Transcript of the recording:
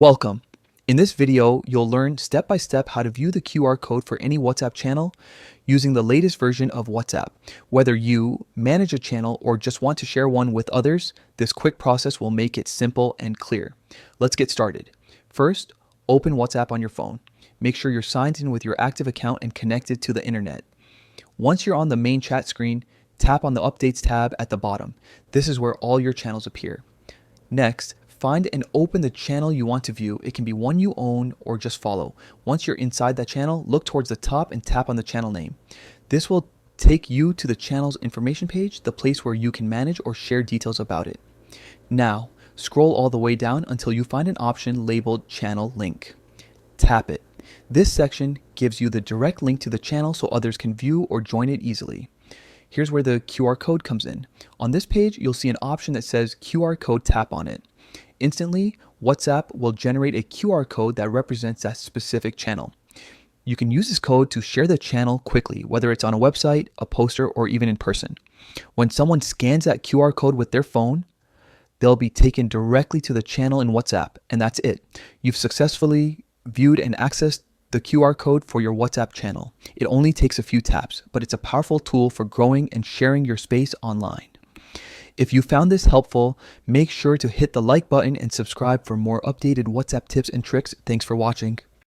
Welcome. In this video, you'll learn step by step how to view the QR code for any WhatsApp channel using the latest version of WhatsApp. Whether you manage a channel or just want to share one with others, this quick process will make it simple and clear. Let's get started. First, open WhatsApp on your phone. Make sure you're signed in with your active account and connected to the internet. Once you're on the main chat screen, tap on the Updates tab at the bottom. This is where all your channels appear. Next, find and open the channel you want to view. It can be one you own or just follow. Once you're inside that channel, look towards the top and tap on the channel name. This will take you to the channel's information page, the place where you can manage or share details about it. Now, scroll all the way down until you find an option labeled Channel Link. Tap it. This section gives you the direct link to the channel so others can view or join it easily. Here's where the QR code comes in. On this page, you'll see an option that says QR code. Tap on it. Instantly, WhatsApp will generate a QR code that represents that specific channel. You can use this code to share the channel quickly, whether it's on a website, a poster, or even in person. When someone scans that QR code with their phone, they'll be taken directly to the channel in WhatsApp, and that's it. You've successfully viewed and accessed the QR code for your WhatsApp channel. It only takes a few taps, but it's a powerful tool for growing and sharing your space online. If you found this helpful, make sure to hit the like button and subscribe for more updated WhatsApp tips and tricks. Thanks for watching.